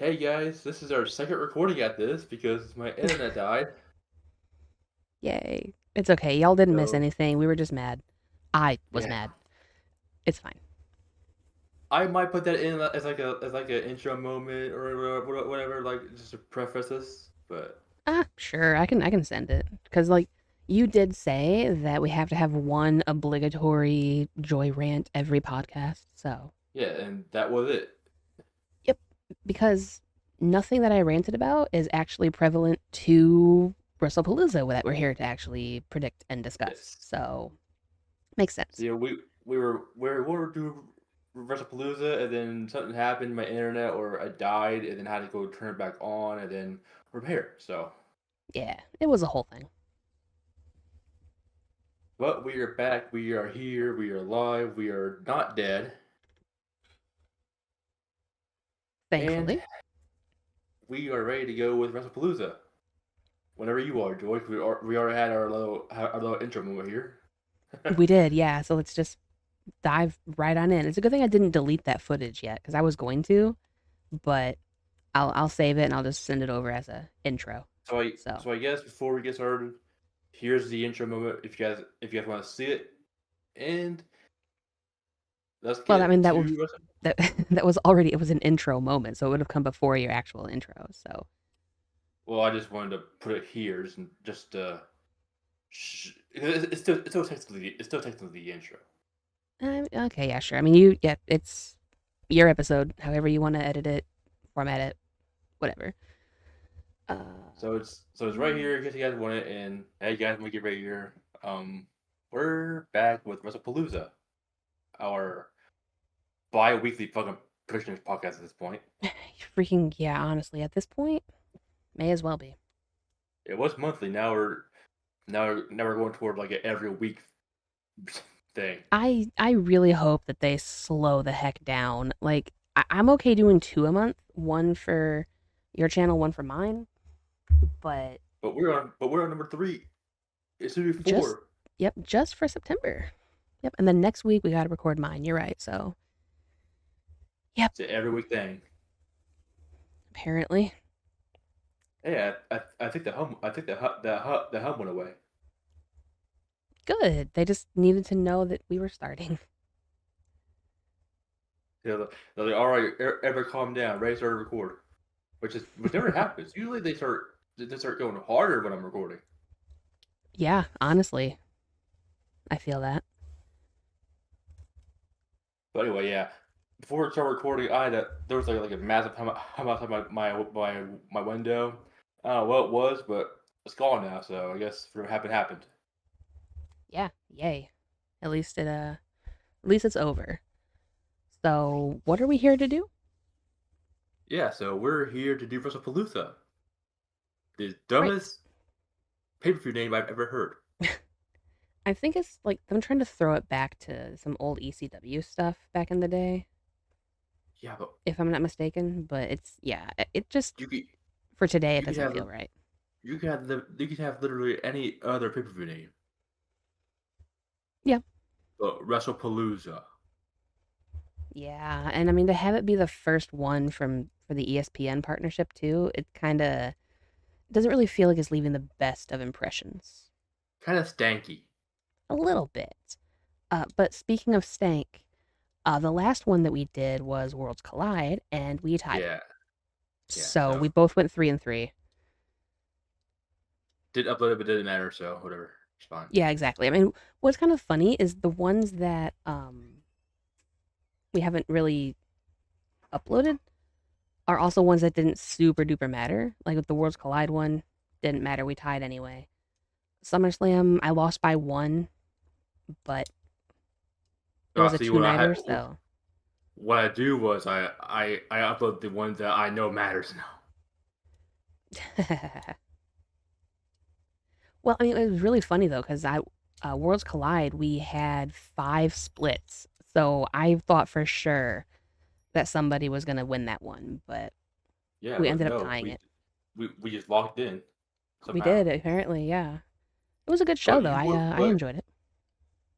Hey guys, this is our second recording at this because my internet died. Yay. It's okay. Y'all didn't miss So anything. We were just mad. I was yeah, mad. It's fine. I might put that in as like an intro moment or whatever, like just to preface this. But Sure. I can send it cuz you did say that we have to have one obligatory joy rant every podcast. So, yeah, and that was it. yep, because nothing that I ranted about is actually prevalent to Wrestlepalooza that we're here to actually predict and discuss. Yes. So, makes sense. So, we were doing Wrestlepalooza, and then something happened, my internet, or I died, and then had to go turn it back on, and then repair. So, Yeah, it was a whole thing. but we are back. We are here. We are live. We are not dead, and Thankfully. we are ready to go with Wrestlepalooza. Whenever you are, George. We already had our little intro moment here. We did. Yeah, so let's just dive right on in. It's a good thing I didn't delete that footage yet because I was going to, but I'll save it and I'll just send it over as a intro. so I So, so I guess before we get started, here's the intro moment. If you guys want to see it, and let's well, I get mean to that that was already it was an intro moment, so it would have come before your actual intro. So, well, I just wanted to put it here just it's still technically the intro. okay, yeah, sure. I mean, yeah, it's your episode. However you want to edit it, format it, whatever. Uh, So it's right here in case you guys want it. And hey, guys, let me get right here. We're back with WrestlePalooza, our bi-weekly fucking predictions podcast at this point. freaking yeah. Honestly, at this point, may as well be. It was monthly. Now we're going toward like an every week thing. I really hope that they slow the heck down. Like I'm okay doing two a month, one for your channel, one for mine, but But we're on number three. It should be just four. yep, just for September. Yep, and then next week we got to record mine. You're right. So, yep, It's an every week thing. apparently. Yeah, I think the hum went away. Good. They just needed to know that we were starting. They're like, all right, ever calm down, ready to start to record, which never happens. Usually they start going harder when I'm recording. Yeah, honestly, I feel that. But anyway, yeah. Before we start recording, there was like a massive hum outside my window. I don't know what it was, but it's gone now. So I guess what happened. Yeah, yay. At least it's over. So, what are we here to do? Yeah, so we're here to do Wrestlepalooza, the Right. dumbest pay-per-view name I've ever heard. I think it's like I'm trying to throw it back to some old ECW stuff back in the day, Yeah, but if I'm not mistaken. But it's yeah, it just you could for today it you could doesn't have feel right. literally any other pay-per-view name, Yeah, but Wrestlepalooza. yeah, and I mean to have it be the first one from for the ESPN partnership too, it kind of doesn't really feel like it's leaving the best of impressions. Kind of stanky. A little bit. But speaking of stank, the last one that we did was Worlds Collide, and we tied it. Yeah, yeah. So So we both went 3-3. did upload it, but didn't matter. So whatever, it's fine. Yeah, exactly. I mean, what's kind of funny is the ones that we haven't really uploaded are also ones that didn't super duper matter. Like with the Worlds Collide one, didn't matter. We tied anyway. SummerSlam, I lost by one, but it was a See two what I nighter, had. so What I do was I upload the ones that I know matters now. well, I mean, it was really funny though because I Worlds Collide we had five splits, so I thought for sure that somebody was gonna win that one, but Yeah, we but ended up no, tying we it. we we just locked in We somehow. did apparently, yeah. It was a good show But though. you were I enjoyed it.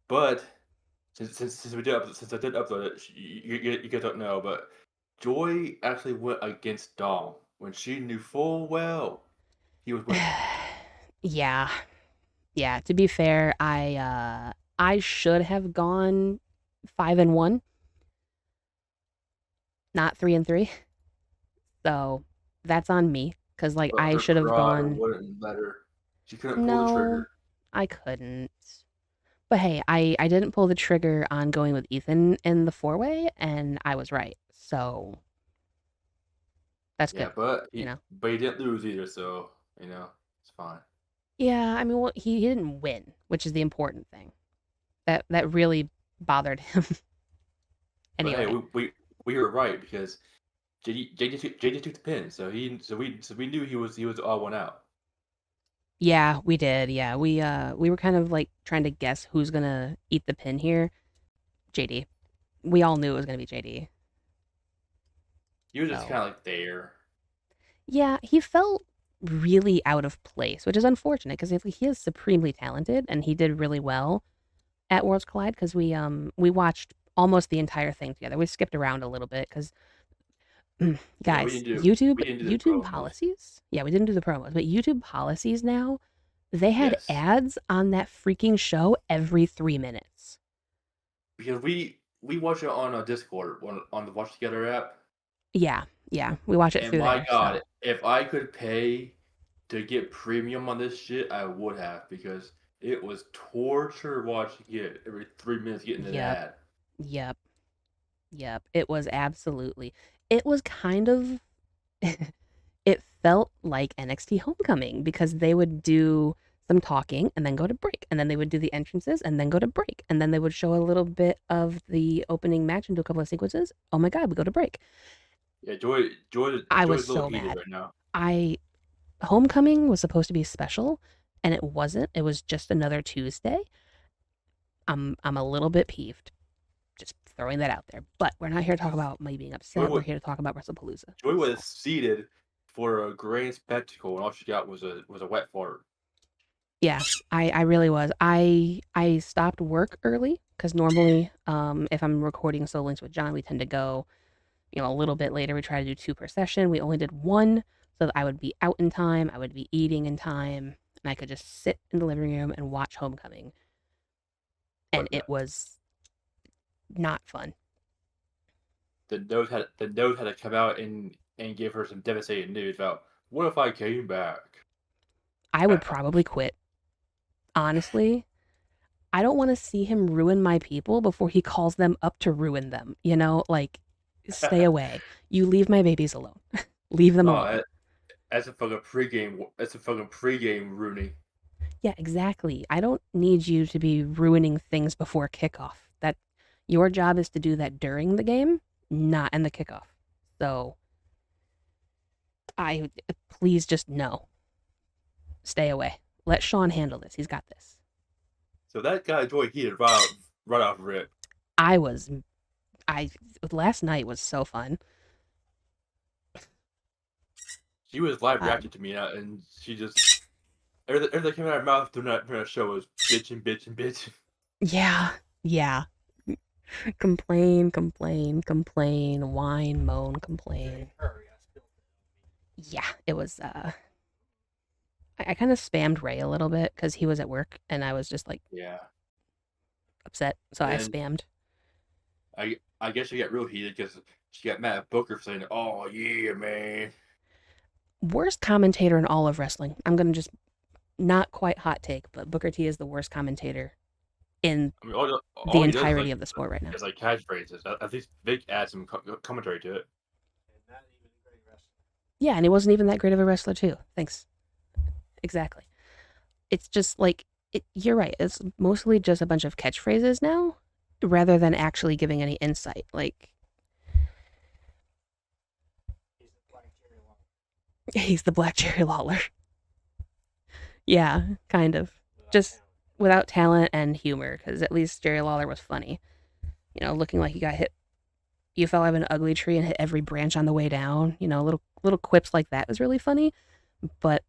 but since I did upload it, you guys don't know, but Joy actually went against Dom when she knew full well he was winning. Yeah. Yeah, to be fair, I should have gone 5-1, not 3-3. So that's on me because like But I her should have pride gone. wouldn't let her. She couldn't pull the No, trigger. I couldn't. But hey, I didn't pull the trigger on going with Ethan in the four-way, and I was right. So that's Yeah, good, but you he know. but he didn't lose either, so it's fine. Yeah, I mean, well, he didn't win, which is the important thing. That really bothered him. But hey, Anyway, we were right because JD took the pin, so we knew he was all one out. yeah, we did. Yeah, we were kind of like trying to guess who's gonna eat the pin here. JD. We all knew it was gonna be JD. He was just So kind of like there. yeah, he felt really out of place, which is unfortunate because he is supremely talented and he did really well at Worlds Collide because we watched almost the entire thing together. We skipped around a little bit because Yeah, guys, YouTube we didn't do the YouTube promos. policies. Yeah, we didn't do the promos, but YouTube policies now they had Yes, ads on that freaking show every 3 minutes. because we watch it on a Discord on the Watch Together app. Yeah, yeah, we watch it And through my there. God, So if I could pay to get premium on this shit, I would have because it was torture watching it every 3 minutes getting an yep, ad. yep, yep. It was absolutely. It was kind of it felt like NXT Homecoming because they would do some talking and then go to break. And then they would do the entrances and then go to break. And then they would show a little bit of the opening match and do a couple of sequences. Oh my God, we go to break. Yeah, I was Joy's a little so heated mad. right now. I Homecoming was supposed to be special and it wasn't. It was just another Tuesday. I'm a little bit peeved. Just throwing that out there. But we're not here to talk about me being Joy upset. We're was here to talk about Wrestlepalooza. Joy So was seated for a grand spectacle, and all she got was a wet fart. yeah, I really was. I stopped work early because normally, if I'm recording solo links with John, we tend to go, a little bit later. We try to do two per session. We only did one, so that I would be out in time, I would be eating in time, and I could just sit in the living room and watch Homecoming. And But it was not fun. the note had to come out and give her some devastating news about what if I came back. I would probably quit. Honestly, I don't want to see him ruin my people before he calls them up to ruin them. Like stay away. You leave my babies alone. Leave them Oh, alone. that's a fucking pregame. That's a fucking pregame Rooney. Yeah, exactly. I don't need you to be ruining things before kickoff. That your job is to do that during the game, not in the kickoff. So I please just no. Stay away. Let Sean handle this. He's got this. So that guy Joy heated right off rip. I was I last night was so fun. She was live Um reacting to me, and she just everything that came out of her mouth during that show was bitching, bitching, bitching. yeah. Yeah. Complain, complain, complain, whine, moan, complain. Yeah, it was I kind of spammed Ray a little bit because he was at work and I was just like Yeah, upset. So I and spammed. I guess she got real heated because she got mad at Booker for saying, "Oh yeah, man." Worst commentator in all of wrestling. I'm going to just not quite hot take, but Booker T is the worst commentator in I mean, the all he does entirety of the sport right now. is like catchphrases. At least Vic adds some commentary to it. Yeah, and he wasn't even that great of a wrestler, too. Thanks. Exactly. It's just like, you're right. It's mostly just a bunch of catchphrases now rather than actually giving any insight. Like, he's the Black Jerry Lawler. Yeah, kind of. Just without talent and humor, because at least Jerry Lawler was funny. Looking like he got hit. You fell out of an ugly tree and hit every branch on the way down. Little quips like that was really funny. But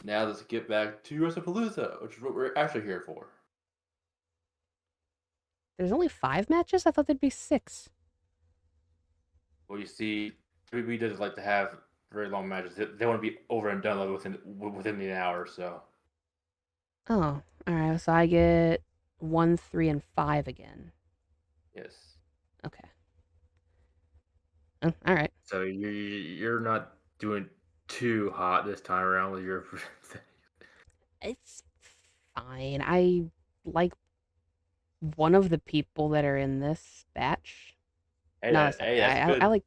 Now let's get back to Wrestlepalooza, which is what we're actually here for. there's only 5 matches. I thought there'd be 6. Well, you see, WWE doesn't like to have very long matches. They want to be over and done within the hour. So Oh, all right. So I get 1, 3, and 5 again. yes. Okay. All right. So you're not doing too hot this time around with your. It's fine. I like one of the people that are in this batch. Hey, No, that's not hey, true. that's I good. like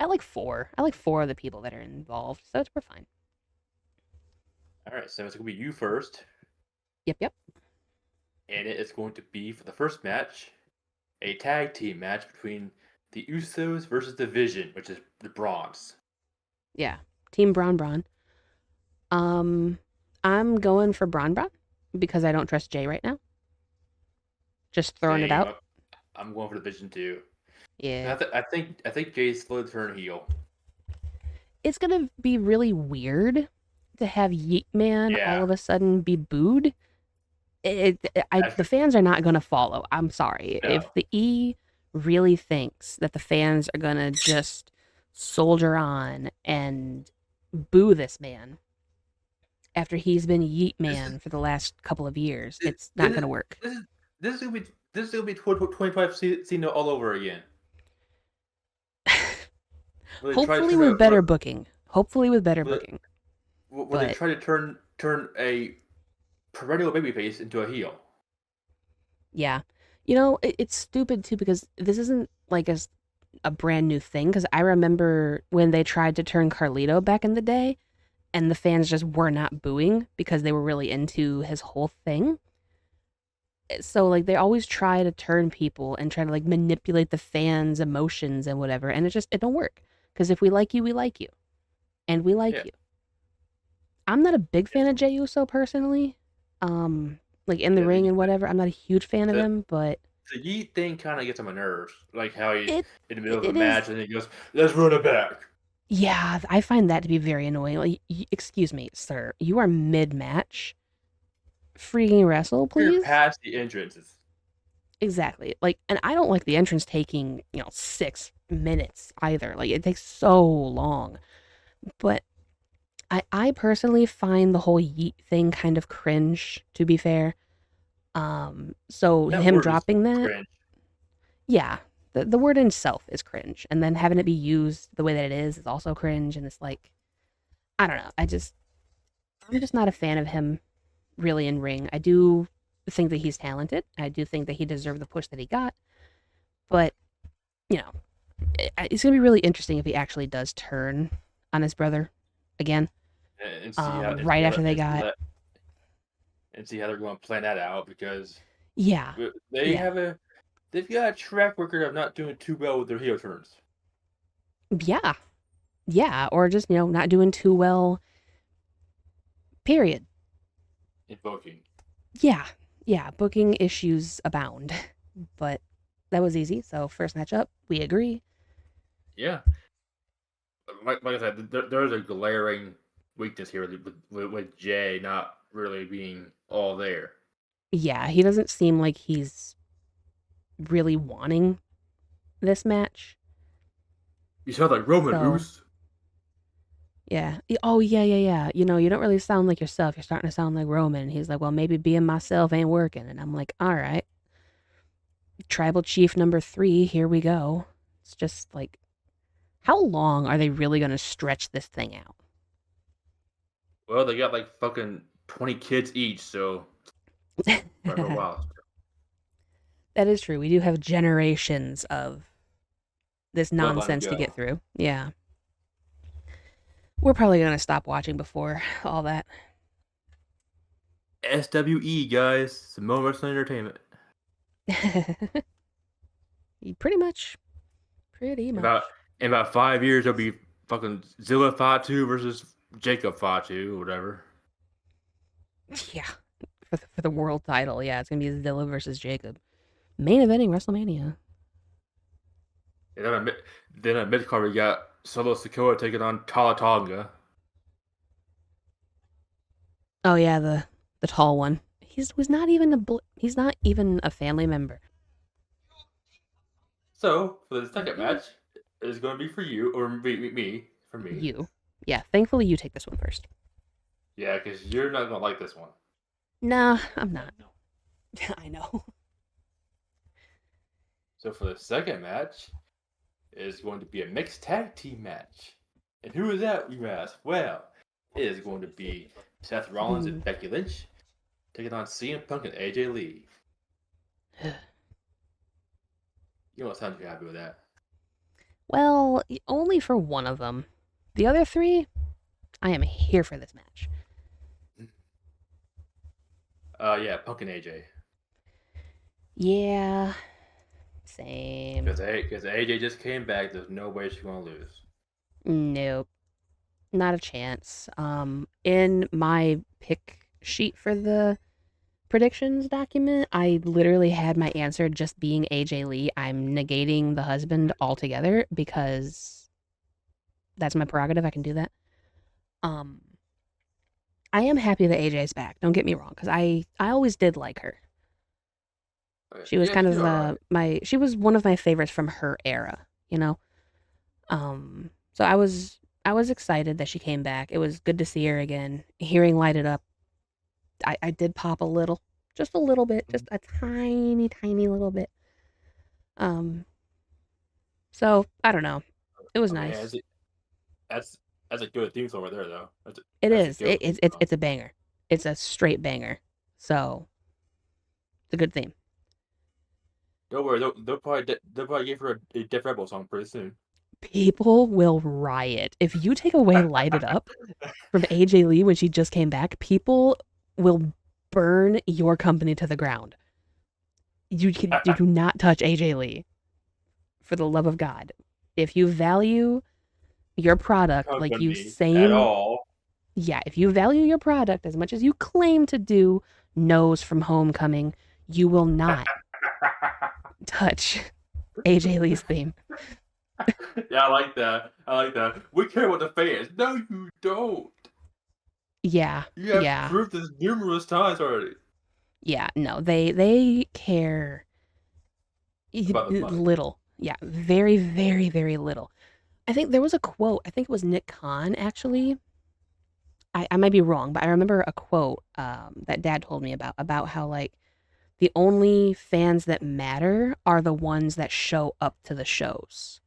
I like four. I like four of the people that are involved, so we're fine. All right, so it's gonna be you first, Yep, yep. and it's going to be for the first match, a tag team match between the Usos versus the Vision, which is the Bronze. Yeah. Team Braun Braun. Um I'm going for Braun Braun because I don't trust Jay right now. Just throwing it Same. out. I'm going for the Vision too. Yeah. I think Jay's slowly turning heel. It's gonna be really weird to have Yeet Man all Yeah, of a sudden be booed. that's, The fans are not gonna follow. I'm sorry. If no. the E really thinks that the fans are gonna just soldier on and boo this man after he's been Yeet This is Man for the last couple of years, this it's not gonna work. this is this is gonna be 25 Cena all over again. Will they try to Hopefully turn with a better booking. Hopefully with better will, booking. will they But try to turn a perennial babyface into a heel? yeah, it's stupid too because this isn't like a brand new thing. Because I remember when they tried to turn Carlito back in the day, and the fans just were not booing because they were really into his whole thing. So like they always try to turn people and try to like manipulate the fans' emotions and whatever, and it don't work. Because if we like you, we like you, and we like Yeah, you. I'm not a big fan yes. of Jey Uso personally. Like in the Yeah, ring and whatever, I'm not a huge fan of the, him, but the Yeet thing kind of gets on my nerves. Like how he's it in the middle of a it is. match and he goes, "Let's run it back." Yeah, I find that to be very annoying. Like, excuse me, sir, you are mid match. Freaking wrestle, We're please. past the entrances. Exactly. Like, and I don't like the entrance taking 6 minutes either. Like, it takes so long. But I personally find the whole yeet thing kind of cringe. To be fair, so That him word is dropping that, cringe. yeah, the word in itself is cringe, and then having it be used the way that it is also cringe. And it's like, I don't know. I'm just not a fan of him really in ring. I do think that he's talented. I do think that he deserved the push that he got. But, you know, it's going to be really interesting if he actually does turn on his brother again. And see how Right after they got, and see how they're going to plan that out because yeah, they yeah, have a they've got a track record of not doing too well with their heel turns. yeah, yeah, or just, not doing too well, period. Invoking. Yeah, yeah, booking issues abound. But that was easy. So, first matchup, we agree. Yeah, like I said, there's a glaring weakness here with Jay not really being all there. Yeah, he doesn't seem like he's really wanting this match. You sound like Roman So, Oos. yeah. Oh, yeah, yeah, yeah. You don't really sound like yourself. You're starting to sound like Roman. He's like, well, maybe being myself ain't working. And I'm like, all right. Tribal Chief number 3, here we go. It's just like, how long are they really going to stretch this thing out? Well, they got like fucking 20 kids each, so for a That while. is true. We do have generations of this Bloodline nonsense to to get go. through. Yeah. We're probably going to stop watching before all that. SWE guys, Samoa Wrestling Entertainment. Pretty much. Pretty In about much. in about 5 years, there'll be fucking Zilla Fatu versus Jacob Fatu or whatever. Yeah. For the world title. Yeah, it's going to be Zilla versus Jacob. Main eventing WrestleMania. And then at mid card we got Solo Sikoa taking on Talatonga. Oh yeah, the tall one. He's not even a family member. So for the second Mm-mm. match, is going to be for you or me for me. You. Yeah, thankfully you take this one first. Yeah, because you're not going to like this one. Nah, I'm not. I know. So for the second match, is going to be a mixed tag team match. And who is that, you ask? Well, it is going to be Seth Rollins and Becky Lynch taking on CM Punk and AJ Lee. You don't sound too happy with that. Well, only for one of them. The other three, I am here for this match. Yeah, Punk and AJ. Yeah, same. Because AJ just came back, there's no way she's going to lose. Nope, not a chance. In my pick sheet for the predictions document, I literally had my answer just being AJ Lee. I'm negating the husband altogether because that's my prerogative. I can do that. I am happy that AJ's back. Don't get me wrong, because I always did like her. She was Yeah, kind she's of alright. she was one of my favorites from her era, you know. So I was excited that she came back. It was good to see her again. Hearing Light It Up, I did pop a little, just a little bit, just a tiny, tiny little bit. Um, so I don't know. It was I mean, nice. that's that's a good theme song right there, though. It That's a is. good theme song. It's a banger. It's a straight banger. So it's a good theme. Don't worry, they'll probably give her a Def Rebel song pretty soon. People will riot if you take away "Light It Up" from AJ Lee when she just came back. People will burn your company to the ground. You do not touch AJ Lee, for the love of God. If you value your product like you Company at same all. yeah, if you value your product as much as you claim to do, Nose from Homecoming, you will not touch AJ Lee's theme. Yeah, I like that. I like that. We care about the fans. No, you don't. Yeah, You have yeah, proved this numerous times already. yeah. No, they care About the money. little. Yeah, very, very, very little. I think there was a quote. I think it was Nick Khan actually. I might be wrong, but I remember a quote that Dad told me about how like the only fans that matter are the ones that show up to the shows.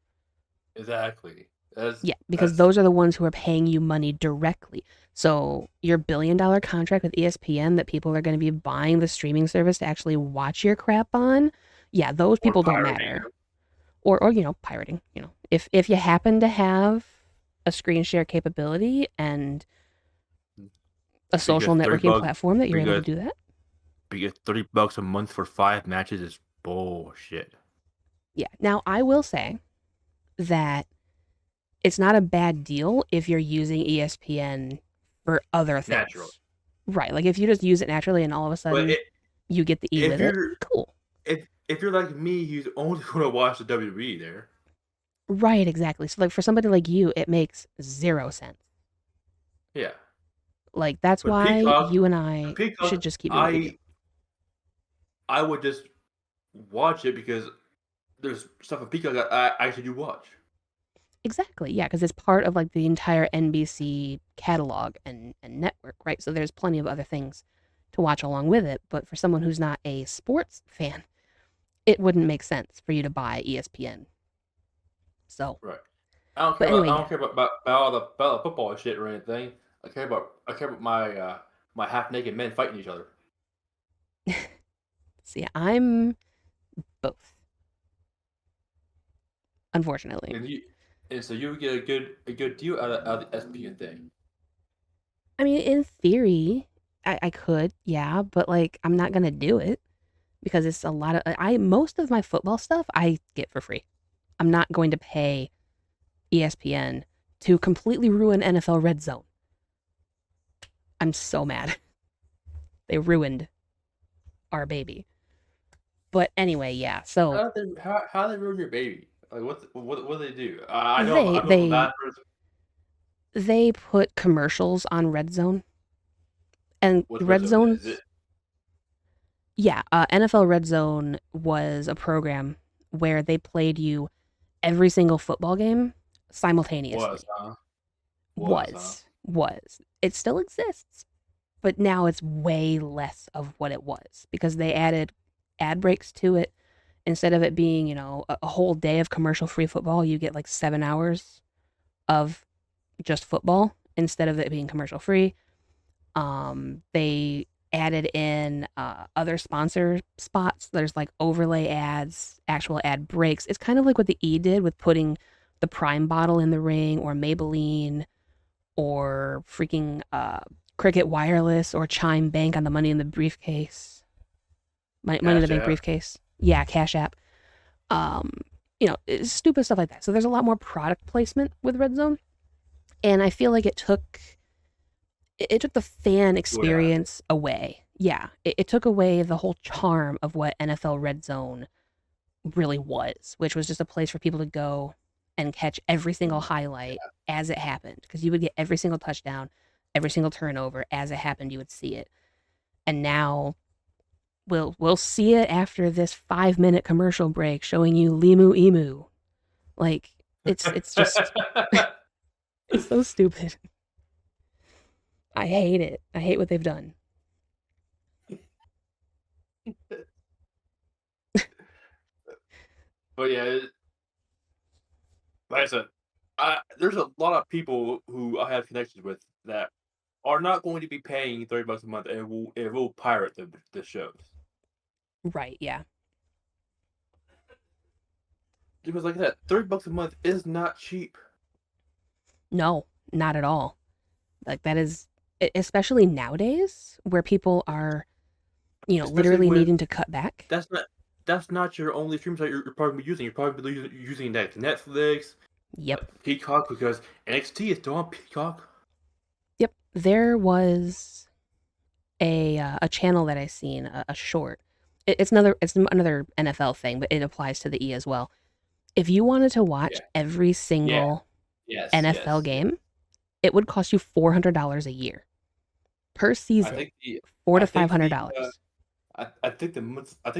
Exactly. That's Yeah, because that's those are the ones who are paying you money directly. So your $1 billion contract with ESPN that people are going to be buying the streaming service to actually watch your crap on, yeah, those or people don't pirating matter. Or pirating. If you happen to have a screen share capability and them. a social Because 30 networking bucks platform that you're able to because do that, because $30 a month for 5 matches is bullshit. yeah. Now I will say that it's not a bad deal if you're using ESPN for other Natural. things. Right. Like if you just use it naturally and all of a But sudden you get the E if with it, you're cool. if you're like me, who's only going to watch the WWE there. Right, exactly. So like for somebody like you, it makes 0 sense. Yeah. Like that's But why you and I should Peacock, just keep doing what we do. I would just watch it because there's stuff on Peacock that I actually do watch. Exactly. Yeah, because it's part of like the entire NBC catalog and network, right? So there's plenty of other things to watch along with it. But for someone who's not a sports fan, it wouldn't make sense for you to buy ESPN. So, Right. but anyway, I yeah. don't care about all the about football shit or anything. I care about my half naked men fighting each other. See, I'm both, unfortunately. And you and so you would get a good deal out of the SPN thing. I mean, in theory, I could, yeah, but like I'm not gonna do it because it's a lot of I most of my football stuff I get for free. I'm not going to pay ESPN to completely ruin NFL Red Zone. I'm so mad. They ruined our baby. But anyway, yeah. So How they ruin your baby? Like what do they do? they I know I'm a they bad person. they put commercials on Red Zone and What's Red Red Zone? Is it Zones. Yeah, NFL Red Zone was a program where they played you every single football game Was, simultaneously. huh? Was, huh? Was. It still exists, but now it's way less of what it was because they added ad breaks to it. Instead of it being, a whole day of commercial free football, you get like 7 hours of just football instead of it being commercial free. They added in other sponsor spots. There's like overlay ads, actual ad breaks. It's kind of like what the E did with putting the Prime bottle in the ring, or Maybelline, or freaking Cricket Wireless, or Chime Bank on the Money in the Briefcase. Money in the Cash Bank App. briefcase. Yeah, Cash App. Um, it's stupid stuff like that. So there's a lot more product placement with Red Zone, and I feel like it took the fan Good out of it. experience away. Yeah, it took away the whole charm of what NFL Red Zone really was, which was just a place for people to go and catch every single highlight as it happened. Because you would get every single touchdown, every single turnover as it happened. You would see it, and now we'll see it after this 5 minute commercial break showing you Limu Emu. Like it's just it's so stupid. I hate it. I hate what they've done. But yeah, like I said, there's a lot of people who I have connections with that are not going to be paying $30 a month and will pirate the shows. Right, yeah. Because like that, $30 a month is not cheap. No, not at all. Like that is especially nowadays where people are, Especially literally with needing to cut back. that's not that's not your only stream site you're probably using. You're probably using Netflix, Yep. Peacock, because NXT is still on Peacock. Yep. There was a channel that I seen, a short. It's another NFL thing, but it applies to the E as well. If you wanted to watch Yeah, every yeah, single yes, NFL yes, yes. game, it would cost you $400 a year per I season. think the Four I to five think hundred the dollars. I think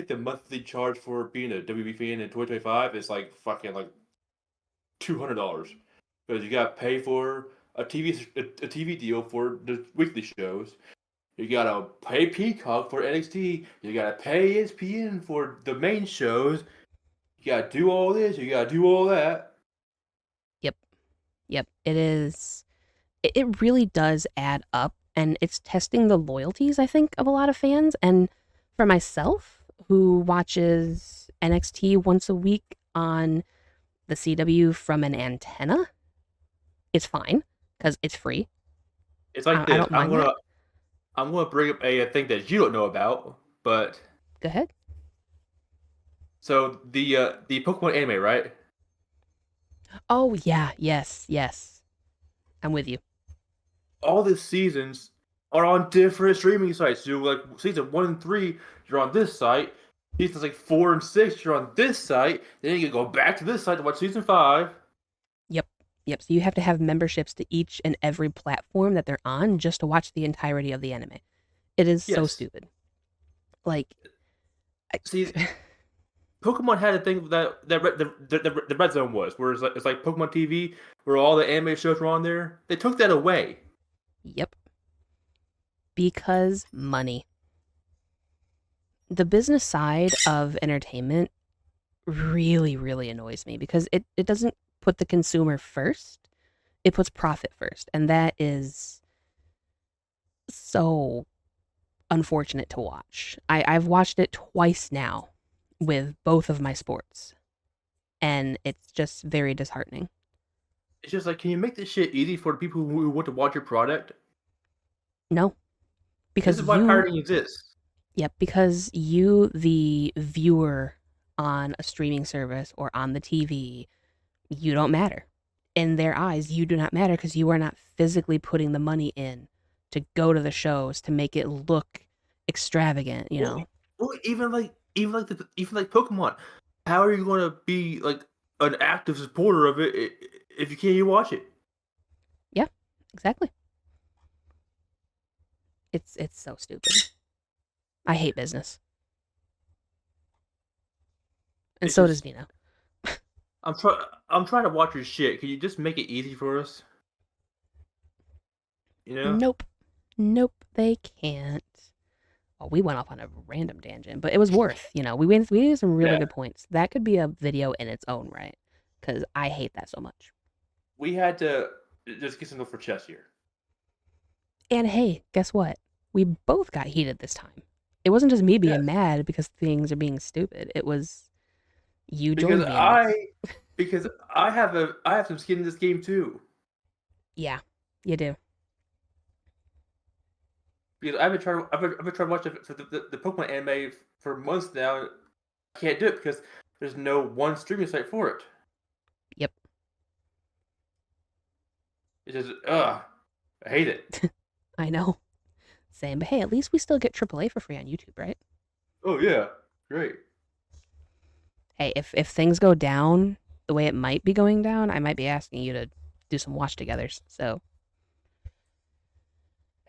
the monthly charge for being a WWE fan in 2025 is like fucking like $200 because you got to pay for a TV deal for the weekly shows. You gotta pay Peacock for NXT. You gotta pay ESPN for the main shows. You gotta do all this. You gotta do all that. Yep. Yep. It is. It really does add up, and it's testing the loyalties, I think, of a lot of fans. And for myself, who watches NXT once a week on the CW from an antenna, it's fine because it's free. It's like I this. don't mind that. I'm gonna bring up a thing that you don't know about, but Go ahead. so the Pokemon anime, right? Oh yeah, yes, yes. I'm with you. All the seasons are on different streaming sites. So like season 1 and 3, you're on this site. Seasons like 4 and 6, you're on this site. Then you can go back to this site to watch season 5. Yep, yep. So you have to have memberships to each and every platform that they're on just to watch the entirety of the anime. It is so Yes. stupid. Like, See, Pokemon had a thing the Red Zone was, where it's like Pokemon TV, where all the anime shows were on there. They took that away. yep, because money. The business side of entertainment really, really annoys me because it doesn't put the consumer first. It puts profit first. And that is so unfortunate to watch. I've watched it twice now with both of my sports, and it's just very disheartening. It's just like, can you make this shit easy for the people who want to watch your product? No, This because is why you, pirating exists. yep, because you, the viewer on a streaming service or on the TV, you don't matter. In their eyes, you do not matter because you are not physically putting the money in to go to the shows to make it look extravagant, you Well, know? even like Pokemon. How are you going to be like an active supporter of it if you can't even watch it? Yeah, exactly. It's so stupid. I hate business. And It's so does just Vino. I'm trying to watch your shit. Can you just make it easy for us? You know? Nope. Nope, they can't. Oh, we went off on a random tangent, but it was worth, we made some really Yeah. good points. That could be a video in its own right, because I hate that so much. We had to just get some for chess here. And hey, guess what? We both got heated this time. It wasn't just me being Yes. mad because things are being stupid. It was you Because joined me in this. I have some skin in this game too. Yeah, you do. Because I've been trying to watch the Pokemon anime for months now. I can't do it because there's no one streaming site for it. Yep. It's just I hate it. I know. Same. But hey, at least we still get AAA for free on YouTube, right? Oh yeah, great. Hey, if things go down the way it might be going down, I might be asking you to do some watch togethers. So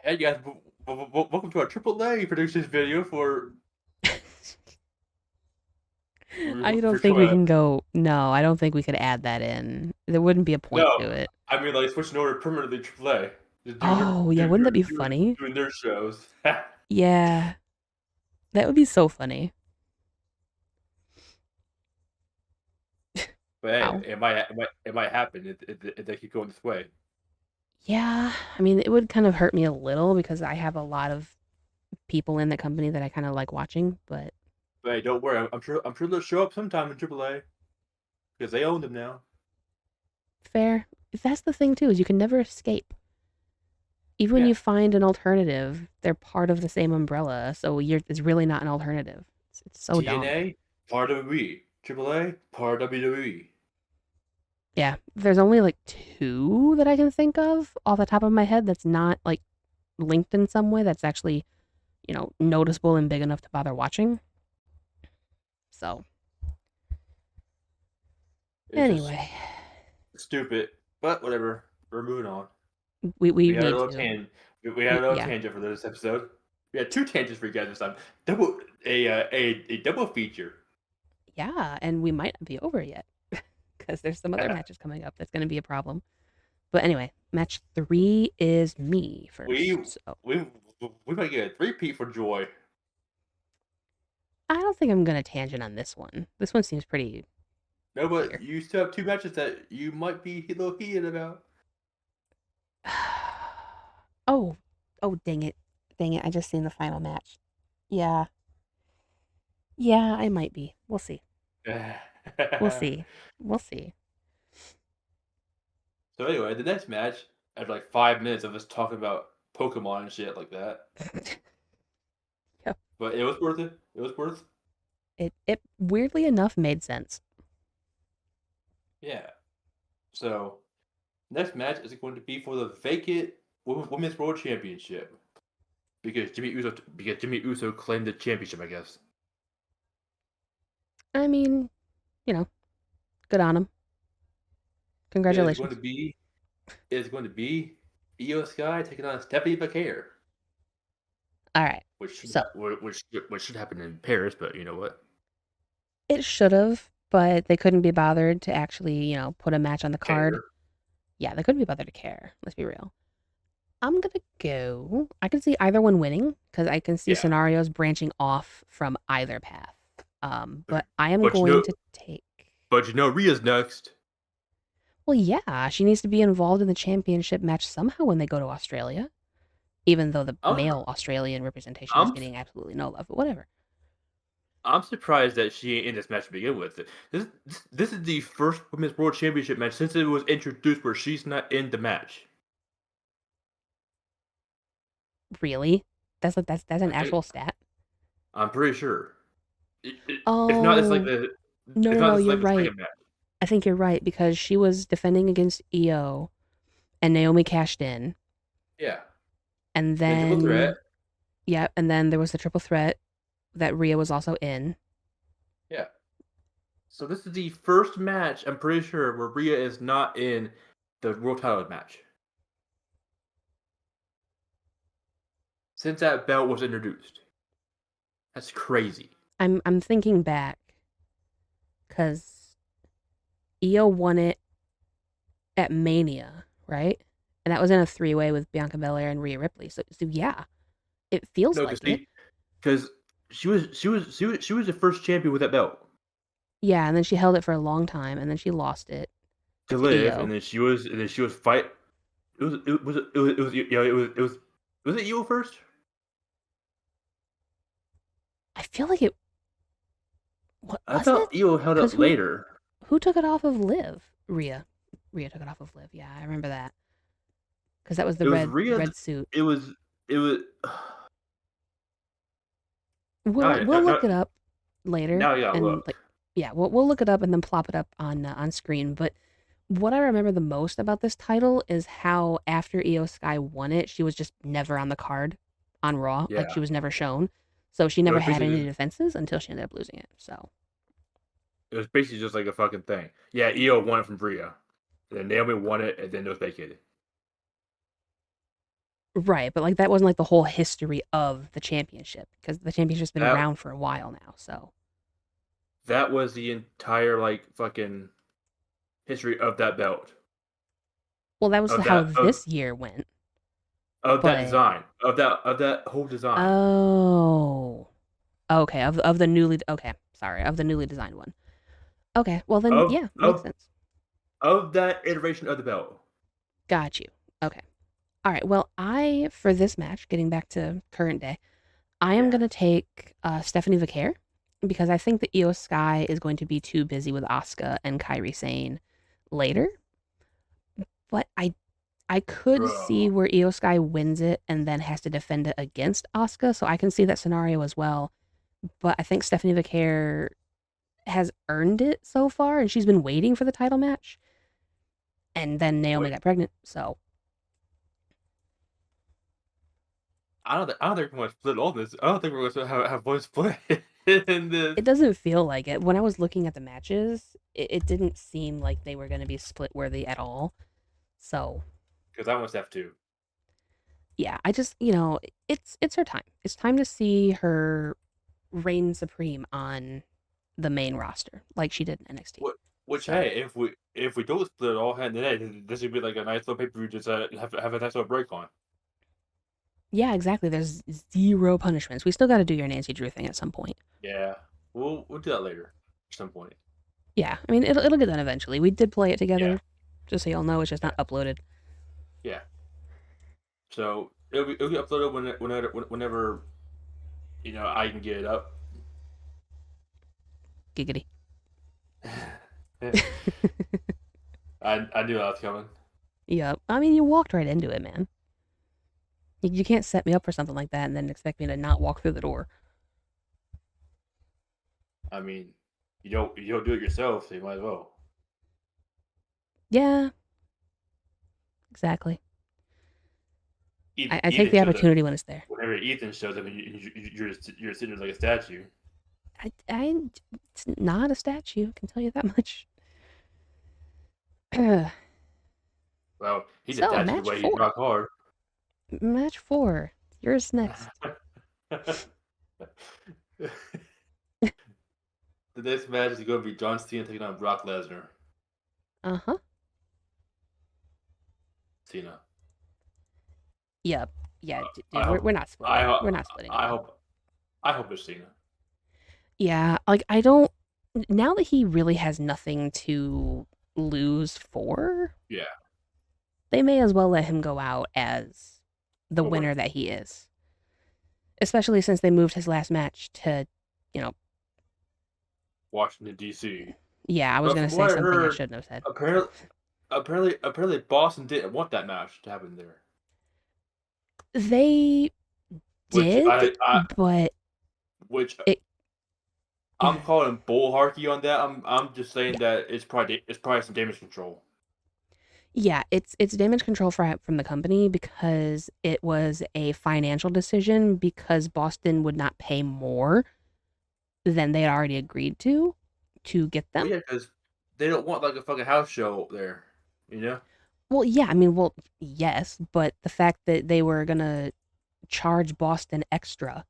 Hey guys, welcome to our AAA predictions video for I don't think we Twilight. can go. No, I don't think we could add that in. There wouldn't be a point No, to it. I mean like switching over permanently AAA. Just Oh, yeah, wouldn't that be funny? doing their shows. Yeah, that would be so funny. But hey, Wow. it might happen if they keep going this way. Yeah, I mean, it would kind of hurt me a little because I have a lot of people in the company that I kind of like watching, but But hey, don't worry. I'm sure they'll show up sometime in AAA because they own them now. fair. That's the thing too, is you can never escape. Even when Yeah, you find an alternative, they're part of the same umbrella, so it's really not an alternative. It's so dumb. TNA part of WWE, AAA part of WWE. Yeah, there's only like two that I can think of off the top of my head that's not like linked in some way that's actually, noticeable and big enough to bother watching. So, It's just anyway, stupid, but whatever. We're moving on. we We had a need little to. We had a little Yeah. tangent for this episode. We had two tangents for you guys this time. A double feature. Yeah, and we might not be over yet because there's some other Yeah. matches coming up that's going to be a problem. But anyway, match 3 is me We first. So, we we might get a three-peat for Joy. I don't think I'm going to tangent on this one. This one seems pretty No, but clear. you still have two matches that you might be a little heated about. Oh, oh, dang it. Dang it. I just seen the final match. Yeah. Yeah, I might be. We'll see. We'll see. We'll see. So anyway, the next match, after like 5 minutes of us talking about Pokemon and shit like that, Yep. but it was worth it. It was worth. It weirdly enough made sense. Yeah. So next match is going to be for the vacant Women's World Championship because Jimmy Uso claimed the championship, I guess. I mean, you know, good on him. It is going to Congratulations. be it is going to be Io Sky taking on Stephanie McCare, All right. which should So, which should happen in Paris, but you know what? it should have, but they couldn't be bothered to actually, put a match on the card. Care. Yeah, they couldn't be bothered to care. Let's be real. I'm gonna go. I can see either one winning because I can see Yeah. scenarios branching off from either path. But I am But going to take. you know Rhea's next. Well, yeah, she needs to be involved in the championship match somehow when they go to Australia. Even though the I'm male Australian representation is I'm getting absolutely no love, but whatever. I'm surprised that she ain't in this match to begin with. This is the first Women's World Championship match since it was introduced where she's not in the match. Really? That's an I think actual stat. I'm pretty sure. If not, it's like Oh the no, if no, not, no! it's You're like the right. second match. I think you're right because she was defending against EO, and Naomi cashed in, Yeah, and the triple threat. then yeah, and then there was the triple threat that Rhea was also in. Yeah. So this is the first match I'm pretty sure where Rhea is not in the world title match since that belt was introduced. That's crazy. I'm thinking back because Io won it at Mania, right? And that was in a three-way with Bianca Belair and Rhea Ripley. So yeah, it feels No, like it. because she was the first champion with that belt Yeah, and then she held it for a long time, and then she lost it to to live, Io. and then she was fight. Was it Io first? I feel like it. What I was thought it? Io held Because it later. who took it off of Liv? Rhea. Rhea took it off of Liv. Yeah, I remember that because that was It the was red Rhea's. red suit. It was it was. We'll look it up later Now you gotta and look. like yeah, we'll look it up and then plop it up on screen. But what I remember the most about this title is how after Io Sky won it, she was just never on the card on Raw. Like Yeah, she was never shown. So she it never was had basically any just, defenses until she ended up losing it. So it was basically just like a fucking thing. Yeah, Io won it from Rhea, and then Naomi won it, and then it was vacated. right, but like that wasn't like the whole history of the championship because the championship's been That around for a while now. So that was the entire like fucking history of that belt, well, that was of how that this year went. of that But design, of that whole design, oh, okay, of the newly okay, sorry, of the newly designed one. Okay, well then, of yeah, makes of sense. of that iteration of the belt. Got you. Okay. All right. Well, I for this match, getting back to current day, I am Yeah. gonna take Stephanie Vaquer because I think that Io Sky is going to be too busy with Asuka and Kairi Sane later. But I could see Bro. where Io Sky wins it and then has to defend it against Asuka, so I can see that scenario as well. But I think Stephanie Vaquer has earned it so far, and she's been waiting for the title match. And then Naomi Wait, got pregnant, so I don't think we're gonna split all this. I don't think we're gonna have one split in this it doesn't feel like it. When I was looking at the matches, it didn't seem like they were going to be split worthy at all. So because I want Steph too. yeah, I just it's her time. It's time to see her reign supreme on the main roster, like she did in NXT. What? Which So hey, if we don't split it all hand in hand, this would be like a nice little pay per view. Just have a nice little break on. yeah, exactly. There's zero punishments. We still got to do your Nancy Drew thing at some point. Yeah, we'll do that later at some point. Yeah, I mean it'll get done eventually. We did play it Yeah, together, just so y'all know. It's just yeah, not uploaded. yeah. So it'll be uploaded whenever I can get it up. Giggity. I knew that was coming. Yep. I mean, you walked right into it, man. You can't set me up for something like that and then expect me to not walk through the door. I mean, you don't do it yourself, so you might as well. Yeah, I take Ethan the shows up opportunity when it's there. whenever Ethan shows up, and you're sitting there like a statue. It's not a statue. I can tell you that much. Well, he's a So, statue the match way he's four. rock hard. Match four. Yours next. The next match is going to be John Cena taking on Brock Lesnar. Uh huh. Cena. Yep. Yeah, I dude, we're hope. not I splitting. hope. We're not splitting I again. hope. I hope it's Cena. Yeah, like I don't. Now that he really has nothing to lose for, Yeah, they may as well let him go out as the a winner winner. that he is. Especially since they moved his last match to, you know, Washington D.C. yeah, I was But gonna from say what I something I heard, shouldn't have said. apparently Boston didn't want that match to happen there. They Which did, but which it, I'm calling bullharky on that. I'm just saying yeah, that it's probably some damage control. yeah, it's damage control from the company because it was a financial decision because Boston would not pay more than they had already agreed to get Well, them. yeah, because they don't want like a fucking house show there, you know. Well, yeah, I mean, well, yes, but the fact that they were gonna charge Boston extra,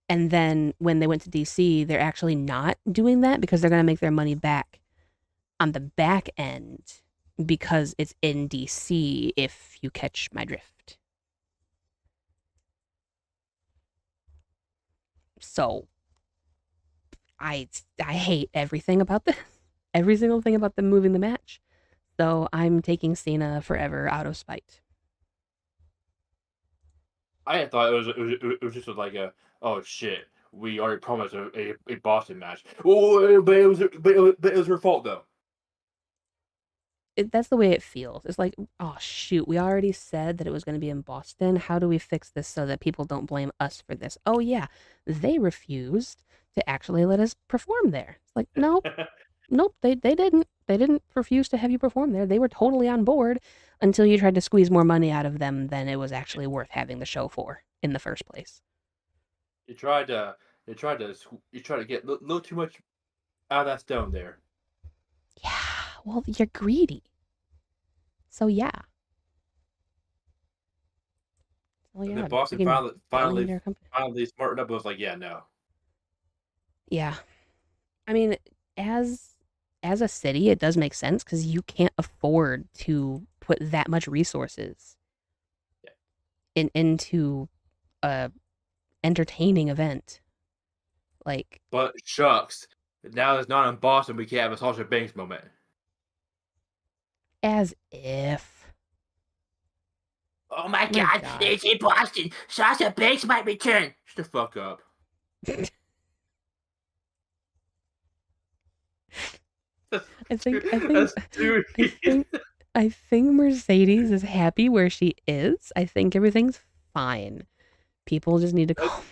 and then when they went to DC, they're actually not doing that because they're gonna make their money back on the back end because it's in DC, if you catch my drift. So I hate everything about this. Every single thing about them moving the match. So I'm taking Cena forever out of spite. I thought it was just like a, oh shit, we already promised a Boston match. Oh, but it was her fault though. That's the way it feels. It's like, oh shoot, we already said that it was going to be in Boston. How do we fix this so that people don't blame us for this? Oh yeah, they refused to actually let us perform there. It's like, nope, nope, they didn't. They didn't refuse to have you perform there. They were totally on board until you tried to squeeze more money out of them than it was actually worth having the show for in the first place. You tried to you tried to get a little too much out of that stone there. Yeah, well, you're greedy. So yeah. Oh And then yeah, Boston freaking finally finally billionaire company. finally smartened up and was like, yeah, no. Yeah, I mean, as as a city, it does make sense because you can't afford to put that much resources Yeah. into a entertaining event. Like, But shucks, now it's not in Boston. We can't have a Sasha Banks moment. as if. Oh my My God, God. it's in Boston. Sasha Banks might return. Shut the fuck up. That's I think I think that's too I think I think Mercedes is happy where she is. I think everything's fine. People just need to that's, calm.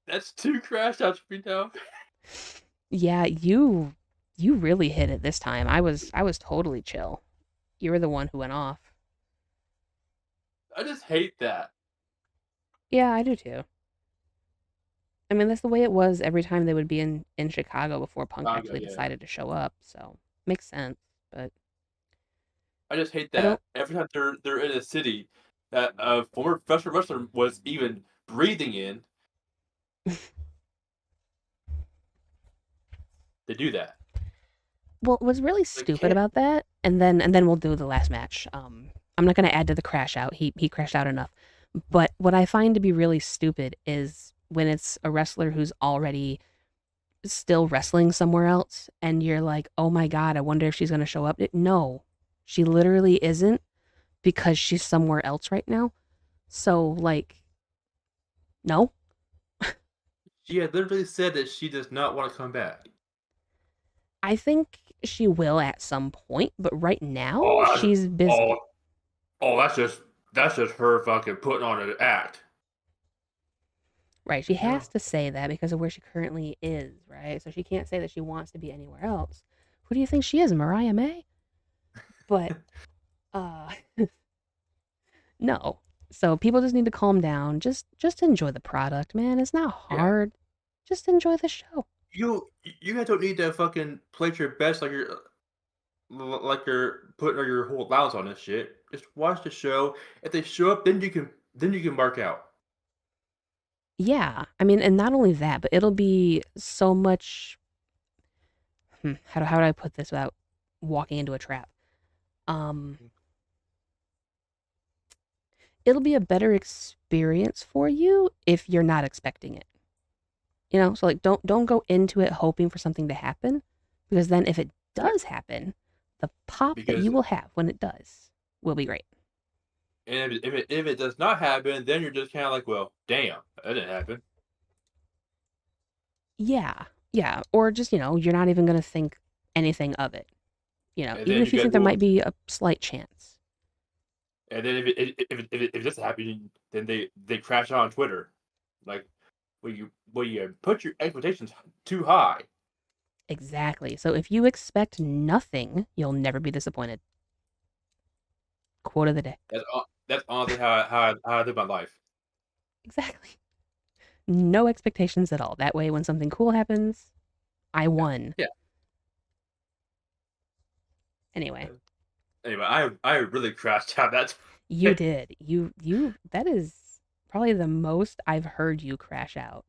that's too crashed out for me now. Yeah, you really hit it this time. I was totally chill. You were the one who went off. I just hate that. Yeah, I do too. I mean, that's the way it was every time they would be in Chicago before Punk Chicago, actually yeah. decided to show up. So makes sense. But I just hate I don't. that every time they're in a city that a former professional wrestler was even breathing in, they do that. Well, what's really They stupid can't. about that, and then we'll do the last match. I'm not gonna add to the crash out. He crashed out enough. But what I find to be really stupid is when it's a wrestler who's already still wrestling somewhere else, and you're like, oh my god, I wonder if she's gonna show up. No, she literally isn't because she's somewhere else right now. So like, no. She had literally said that she does not want to come back. I think she will at some point, but right now Oh, that's, she's oh, busy. oh, that's just her fucking putting on an act. Right. She No. has to say that because of where she currently is, right? So she can't say that she wants to be anywhere else. Who do you think she is, Mariah May? But uh no. So people just need to calm down. Just enjoy the product, man. It's not Yeah. hard. Just enjoy the show. You guys don't need to fucking play your best like you're putting your whole allowance on this shit. Just watch the show. If they show up, then you can mark out. Yeah. I mean, and not only that, but it'll be so much how do I put this without walking into a trap? Um it'll be a better experience for you if you're not expecting it. You know, so like don't go into it hoping for something to happen because then if it Yeah. does happen, the pop that Because you will have when it does will be great. and if it does not happen, then you're just kind of like, well, damn, that didn't happen. Yeah. Yeah, or just, you're not even going to think anything of it. And Even then if you you get think there well, might be a slight chance. and then if it doesn't happen, then they crash out on Twitter, like, well you put your expectations too high. Exactly. So if you expect nothing, you'll never be disappointed. Quote of the day. That's honestly how I live my life. Exactly. No expectations at all. That way when something cool happens, I Yeah, won. yeah. Anyway, Anyway, I really crashed out that you time. did. You that is probably the most I've heard you crash out.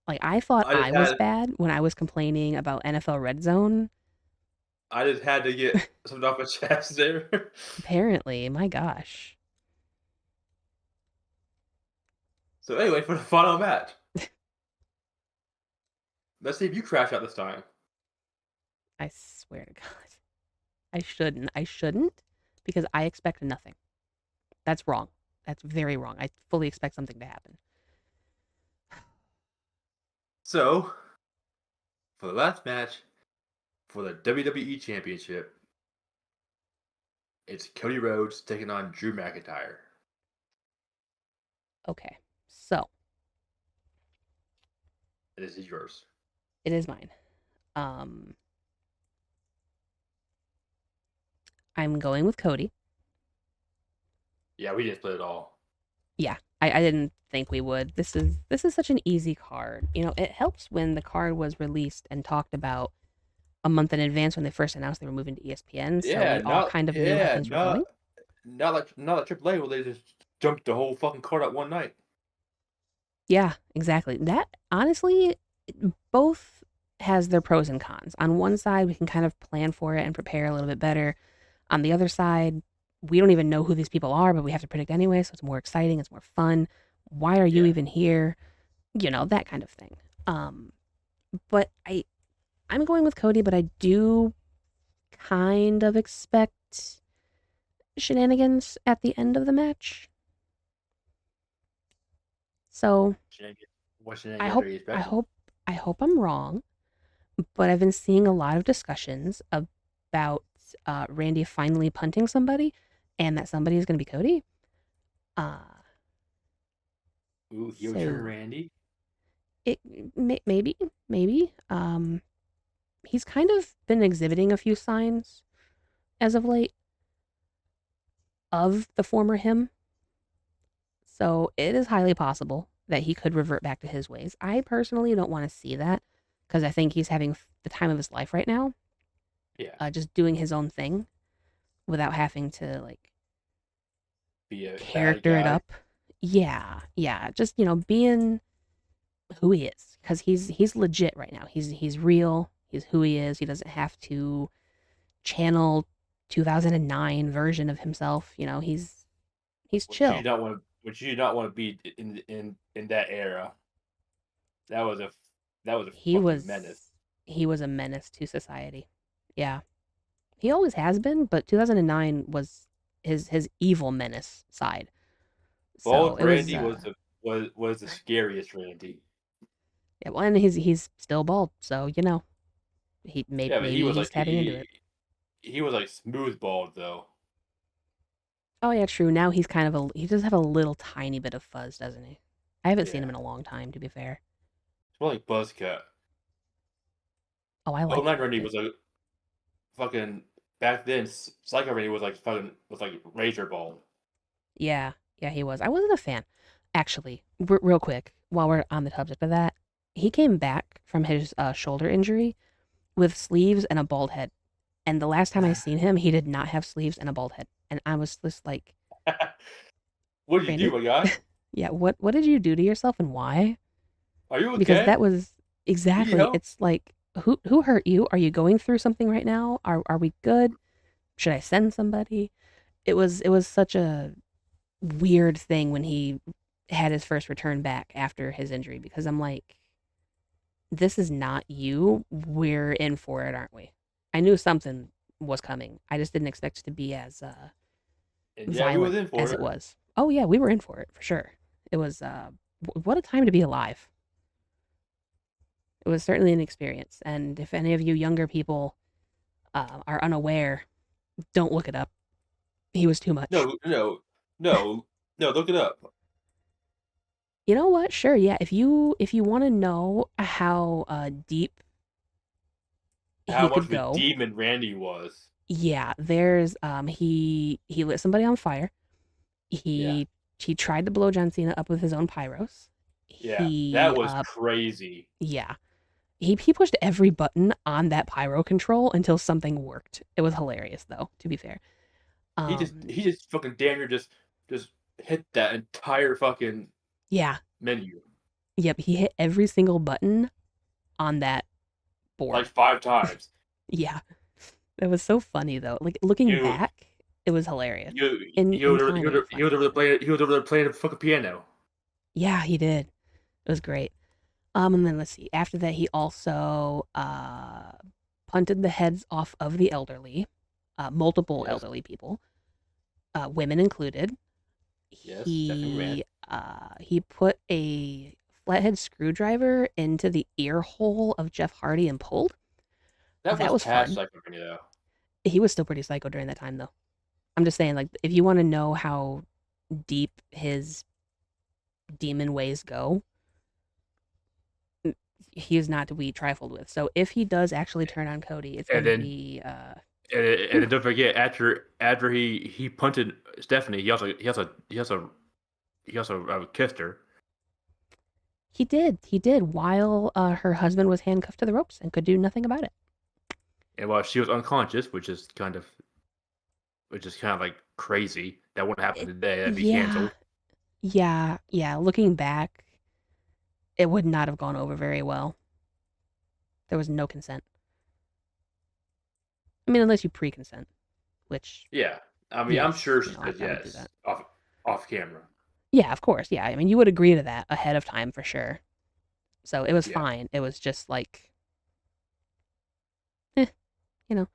Like I thought I just I was had bad when I was complaining about NFL Red Zone, I just had to get something off my chest there. Apparently, my gosh. So anyway, for the final match, let's see if you crash out this time. I swear to God. I shouldn't. I shouldn't because I expect nothing. That's wrong. That's very wrong. I fully expect something to happen. So, for the last match for the WWE Championship, it's Cody Rhodes taking on Drew McIntyre. Okay. So, This is yours. it is mine. Um I'm going with Cody. Yeah, we didn't split it all. Yeah. I didn't think we would. This is such an easy card. You know, it helps when the card was released and talked about a month in advance when they first announced they were moving to ESPN, so we all kind of knew how things were going. Not like AAA where they just jumped the whole fucking card out one night. Yeah, exactly. That honestly, both has their pros and cons. On one side, we can kind of plan for it and prepare a little bit better. On the other side, we don't even know who these people are, but we have to predict anyway, so it's more exciting, it's more fun. Why are you Yeah. even here? You know, that kind of thing. But I'm going with Cody, but I do kind of expect shenanigans at the end of the match. So What I shenanigans hope are you I expecting? hope I hope I'm wrong, but I've been seeing a lot of discussions about Randy finally punting somebody, and that somebody is going to be Cody. Uh, Ooh, heel turn so Randy. it maybe he's kind of been exhibiting a few signs as of late of the former him. So it is highly possible that he could revert back to his ways. I personally don't want to see that because I think he's having the time of his life right now, Yeah. just doing his own thing without having to like Be a bad character it guy. up. Yeah, yeah, just being who he is because he's legit right now. He's real. He's who he is. He doesn't have to channel 2009 version of himself. He's chill. Which you do not want to be in that era. That was a that was a He fucking menace. was he was a menace to society. Yeah. He always has been, but 2009 was his evil menace side. So Bald it was Randy was the scariest Randy. yeah, well, and he's still bald, so he Yeah, but he maybe was he's like tapping into it. he was like smooth bald though. Oh yeah, true. Now he does have a little tiny bit of fuzz, doesn't he? I haven't seen him Yeah, in a long time, to be fair. it's more like buzz cut. Oh, I Oh like nine that Randy outfit. was like fucking back then. Psycho Randy was like razor bald. Yeah, yeah, he was. I wasn't a fan, actually. Real quick, while we're on the subject of that, he came back from his shoulder injury with sleeves and a bald head. And the last time I seen him, he did not have sleeves and a bald head. And I was just like, What did you do, Randy, my guy? yeah, what did you do to yourself and why? Are you Because okay? that was You need exactly. help? It's like who hurt you? Are you going through something right now? Are we good? Should I send somebody? It was such a weird thing when he had his first return back after his injury because I'm like, this is not you. We're in for it, aren't we? I knew something was coming. I just didn't expect it to be as And yeah, we was violent in for as it it. was. Oh yeah, we were in for it for sure. It was what a time to be alive. It was certainly an experience. And if any of you younger people are unaware, don't look it up. He was too much. No, no. Look it up. You know what? Sure, yeah. If you want to know how deep How he much could of a go, demon Randy was. yeah, there's he lit somebody on fire. Yeah, He tried to blow John Cena up with his own pyros. yeah. That He was crazy. yeah. He pushed every button on that pyro control until something worked. It was hilarious though, to be fair. Um He just fucking damn near just hit that entire fucking yeah. menu Yep, he hit every single button on that like board. 5 times. Yeah. That was so funny though. Like looking You back, it was hilarious. you In he in was over, he time, was it was over, he was funny. over there playing he was over there playing the fucking piano. Yeah, he did. It was great. And then let's see. After that, he also punted the heads off of the elderly, multiple Yes, elderly people, women included. yes, definitely ran. He put a flathead screwdriver into the ear hole of Jeff Hardy and pulled. That That was was past fun. Psycho Mania though. He was still pretty psycho during that time, though. I'm just saying, like, if you want to know how deep his demon ways go, he is not to be trifled with. So if he does actually turn on Cody, it's And gonna then be and then don't forget after he punted Stephanie, he also kissed her. he did while her husband was handcuffed to the ropes and could do nothing about it. And while she was unconscious, which is kind of like crazy, that wouldn't happen it today. That'd be yeah, canceled. yeah. Looking back, it would not have gone over very well. There was no consent. I mean, unless you pre-consent, which Yeah, I mean, I'm yes, sure she said I would do that. yes off camera. Yeah, of course. Yeah, I mean, you would agree to that ahead of time for sure. So it was Yeah. fine. It was just like, eh, you know,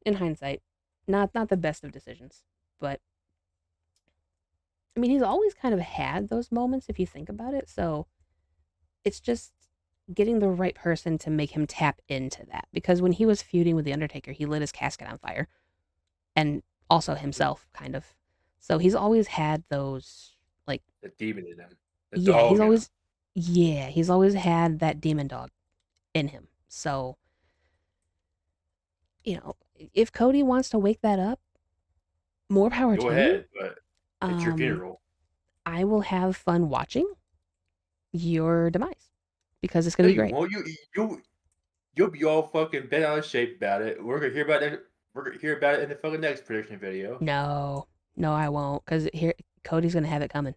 in hindsight, not the best of decisions. But I mean, he's always kind of had those moments if you think about it. So it's just getting the right person to make him tap into that. Because when he was feuding with the Undertaker, he lit his casket on fire, and also himself, kind of. So he's always had those like, The demon in him, the yeah, dog in him. he's always had that demon dog in him. So if Cody wants to wake that up, more power Go to him. ahead, but it's your Um, funeral. I will have fun watching your demise because it's No, going to be you great. won't. You'll be all fucking bent out of shape about it. We're gonna hear about it. We're gonna hear about it in the fucking next prediction video. No, no, I won't because here Cody's going to have it coming.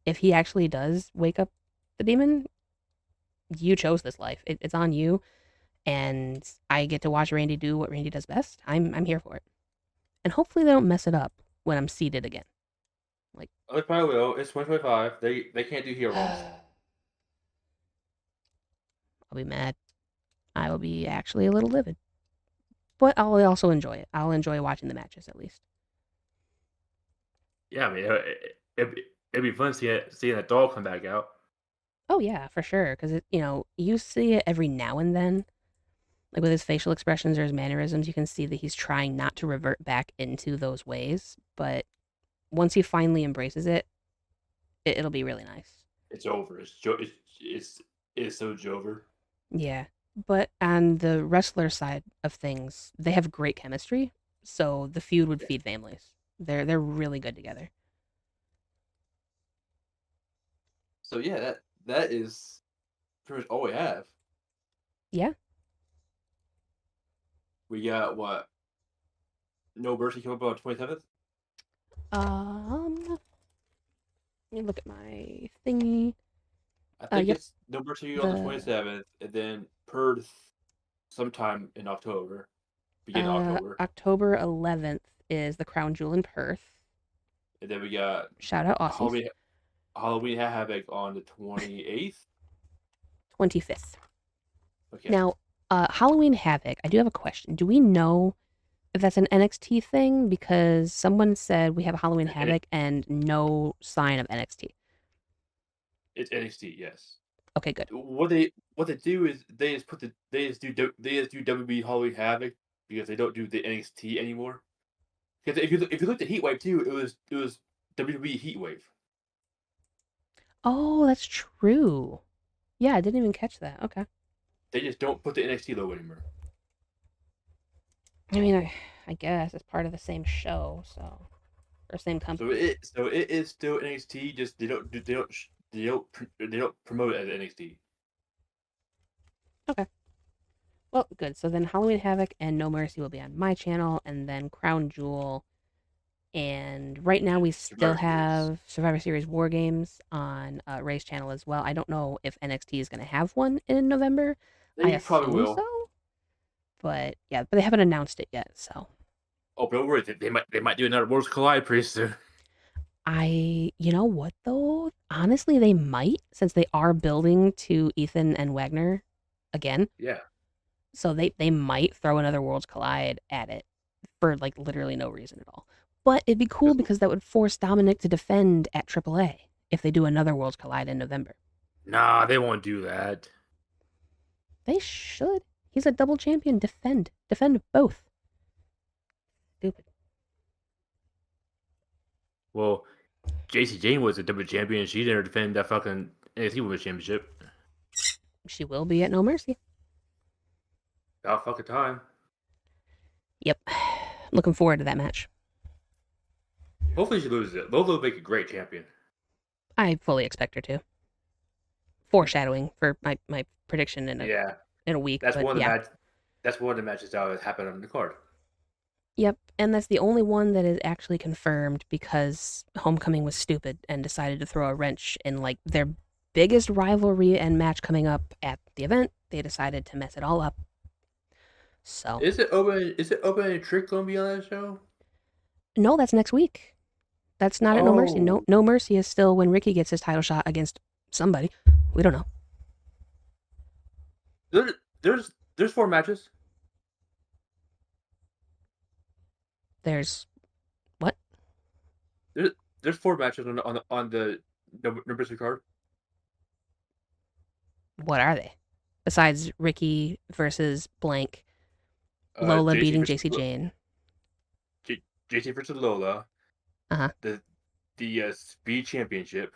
If he actually does wake up the demon, you chose this life. It's on you, and I get to watch Randy do what Randy does best. I'm here for it, and hopefully they don't mess it up when I'm seated again. Like, Oh, they probably will. It's 2025. They can't do heel runs. I'll be mad. I will be actually a little livid. But I'll also enjoy it. I'll enjoy watching the matches at least. Yeah, I mean, it'd be fun seeing that dog come back out. Oh yeah, for sure. Because you see it every now and then, like with his facial expressions or his mannerisms, you can see that he's trying not to revert back into those ways. But once he finally embraces it, it'll be really nice. It's over. It's so Jover. Yeah. But on the wrestler side of things, they have great chemistry, so the feud would Yeah. feed families. They're really good together. So yeah, that is pretty much all we have. Yeah. We got what? No Mercy coming up on 27th. Let me look at my thingy. I think Yep. it's No Mercy on the The 27th, and then Perth sometime in October, beginning of October, October 11th is the Crown Jewel in Perth. and then we got Shout out Aussies. Halloween Havoc on the 28th. 25th. Okay, Now, Halloween Havoc, I do have a question. Do we know if that's an NXT thing? Because someone said we have Halloween and Havoc and no sign of NXT. it's NXT. Yes. Okay, good. What they do is they just do WB Halloween Havoc because they don't do the NXT anymore. Because if you look at Heatwave too, it was WWE Heatwave. Oh, that's true. Yeah, I didn't even catch that. Okay. They just don't put the NXT logo anymore. I mean, I guess it's part of the same show, so or same company. So it is still NXT. Just they don't promote it as NXT. Okay. Well, good. So then Halloween Havoc and No Mercy will be on my channel, and then Crown Jewel. And right now we still Survivor Series. have Survivor Series War Games on Ray's channel as well. I don't know if NXT is going to have one in November. I They probably assume will. so, But yeah, but they haven't announced it yet. So Oh, don't worry. They might do another Worlds Collide pretty soon. you know what though? Honestly, they might since they are building to Ethan and Wagner again. Yeah. So they might throw another Worlds Collide at it for like literally no reason at all. But it'd be cool because that would force Dominic to defend at AAA if they do another Worlds Collide in November. Nah, they won't do that. They should. He's a double champion. Defend both. Stupid. Well, JC Jane was a double champion. She didn't defend that fucking NXT Women's Championship. She will be at No Mercy. About fucking time. Yep. Looking forward to that match. Hopefully she loses it. Lola will make a great champion. I fully expect her to. Foreshadowing for my prediction in a week. That's but one of the yeah. That's one of the matches that happened on the card. Yep, and that's the only one that is actually confirmed because Homecoming was stupid and decided to throw a wrench in like their biggest rivalry and match coming up at the event. They decided to mess it all up. So Is it open and Trick gonna be on that show? no, that's next week. That's not at No Mercy. No Mercy is still when Ricky gets his title shot against somebody. We don't know. There's 4 matches. There's what? There's 4 matches on the number 2 card. What are they? Besides Ricky versus blank, Lola JC beating versus JC Jane. JC versus Lola. Uh-huh. The Speed Championship.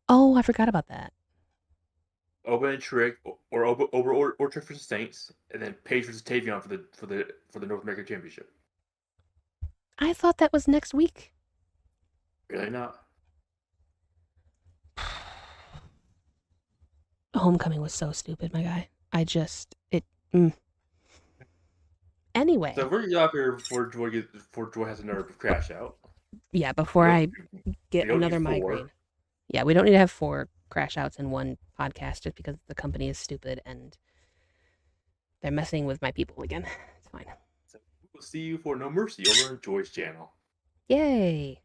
Oh, I forgot about that. Open and Trick or Trick versus Saints, and then Paige versus Tavion for the North American Championship. I thought that was next week. Really not. Homecoming was so stupid, my guy. Anyway. So we're out here before Joy has a nerve crash out. Yeah, before I get another migraine. Yeah, we don't need to have 4 crash outs in one podcast just because the company is stupid and they're messing with my people again. It's fine. So we'll see you for No Mercy over on Joy's channel. Yay.